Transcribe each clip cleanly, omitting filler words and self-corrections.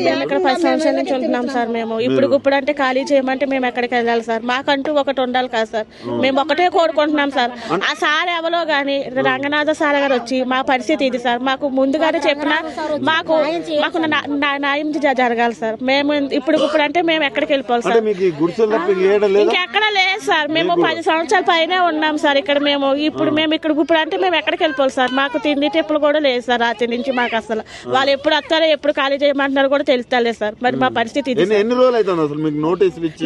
మేము ఇక్కడ 10 సంవత్సరాల నుంచి ఉంటున్నాం సార్. మేము ఇప్పుడు అంటే ఖాళీ చేయమంటే మేము ఎక్కడికి వెళ్ళాలి సార్? మాకంటూ ఒకటి ఉండాలి కదా సార్. మేము ఒకటే కోరుకుంటున్నాం సార్. ఆ సార్ ఎవరో గాని రంగనాథ సార్ గారు వచ్చి మా పరిస్థితి ఇది సార్, మాకు ముందుగానే చెప్పినా మాకు న్యాయం జరగాలి సార్. మేము ఇప్పుడు అంటే మేము ఎక్కడికి వెళ్ళిపోవాలి సార్? ఇంకెక్కడ లేదు సార్. మేము 10 సంవత్సరాల పైనే ఉన్నాం సార్ ఇక్కడ. మేము ఇప్పుడు అంటే మేము ఎక్కడికి వెళ్ళిపోవాలి సార్? మాకు తిండి టిప్పులు కూడా లేదు సార్ రాత్రి నుంచి. మాకు అసలు వాళ్ళు ఎప్పుడు వస్తారో ఎప్పుడు ఖాళీ చేయమంటున్నారు కూడా తెలుస్తలేదు సార్. మరి మా పరిస్థితి ఇది.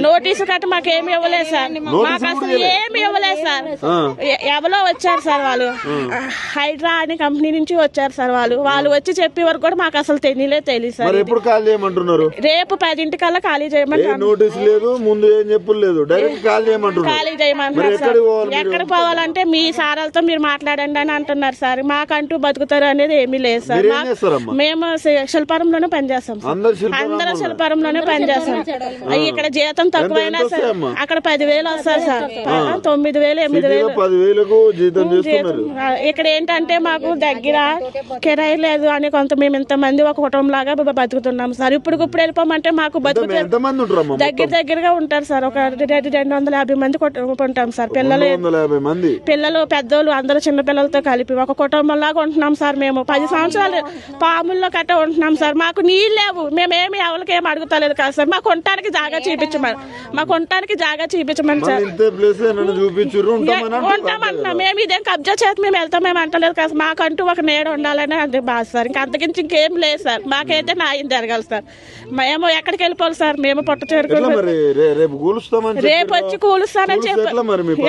నోటీసు కట్ట మాకు ఏమి ఇవ్వలేదు సార్. మాకు అసలు ఏమి ఇవ్వలేదు సార్. ఎవరో వచ్చారు సార్, వాళ్ళు హైడ్రా అనే కంపెనీ నుంచి వచ్చారు సార్. వాళ్ళు వచ్చి చెప్పే వరకు కూడా మాకు అసలు తెలియదు సార్. రేపు 10 కల్లా ఖాళీ చేయమంటారు. ఖాళీ చేయమంటున్నారు సార్. ఎక్కడ పోవాలంటే మీ సారాలతో మీరు మాట్లాడండి అని అంటున్నారు సార్. మాకంటూ బతుకుతారు అనేది ఏమీ లేదు సార్. మేము శిల్పారంలోనే పనిచేస్తాం సార్. అందరూ శిల్పారంలోనే పనిచేస్తాం. ఇక్కడ జీతం తక్కువైనా సార్ అక్కడ 10,000 వస్తారు సార్. 9,000 8,000 ఇక్కడ ఏంటంటే మాకు దగ్గర కిరాయి లేదు అని మేము ఇంతమంది ఒక కుటుంబం లాగా బతుకుతున్నాం సార్. ఇప్పుడు వెళ్ళిపోమంటే మాకు బతుకుతారు దగ్గరగా ఉంటారు సార్. ఒక 250 మంది ఉంటాం సార్. పిల్లలు పెద్దోళ్ళు అందరూ చిన్న పిల్లలతో కలిపి ఒక కుటుంబం లాగా ఉంటున్నాం సార్. మేము 10 సంవత్సరాలు పాముల్లో కట్ట ఉంటున్నాం సార్. మాకు నీళ్ళు లేవు. మేమేమి ఎవరికి ఏమి అడుగుతలేదు కదా సార్. మాకు ఉండటానికి జాగా చూపించమని సార్. ఉంటామంటున్నాం. మేము ఇదేం కబ్జా చేతి మేము వెళ్తామేమి అంటలేదు కదా. మాకంటూ ఒక నీడ ఉండాలని అంటే బాధ సార్. అంతకించి ఇంకేం లేదు సార్. మాకైతే న్యాయం జరగాలి సార్. మేము ఎక్కడికి వెళ్ళిపోవాలి సార్? మేము పొట్ట చేరుకుని రేపు వచ్చి కూలుస్తానని చెప్పి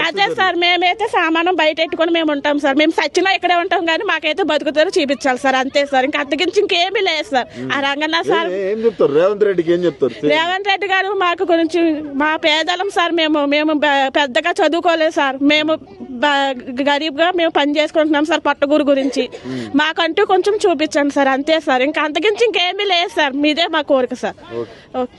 అదే సార్. మేమైతే సామానం బయట పెట్టుకుని మేము ఉంటాం సార్. మేము సచ్చినా ఇక్కడే ఉంటాం కానీ మాకైతే బతుకుతారో చూపించాలి సార్. అంతే సార్. ఇంకా అంతకించి ఇంకేమీ లేదు సార్. ఆ రంగన్న సార్ రేవంత్ రెడ్డి గారు మాకు గురించి మా పేదలం సార్. మేము పెద్దగా చదువుకోలేదు సార్. మేము గరీబ్ గా మేము పని చేసుకుంటున్నాం సార్. పట్టగూరు గురించి మాకంటూ కొంచెం చూపించండి సార్. అంతే సార్. ఇంకా అంతకించి ఇంకేమీ లేదు సార్. మీదే మా కోరిక సార్. ఓకే.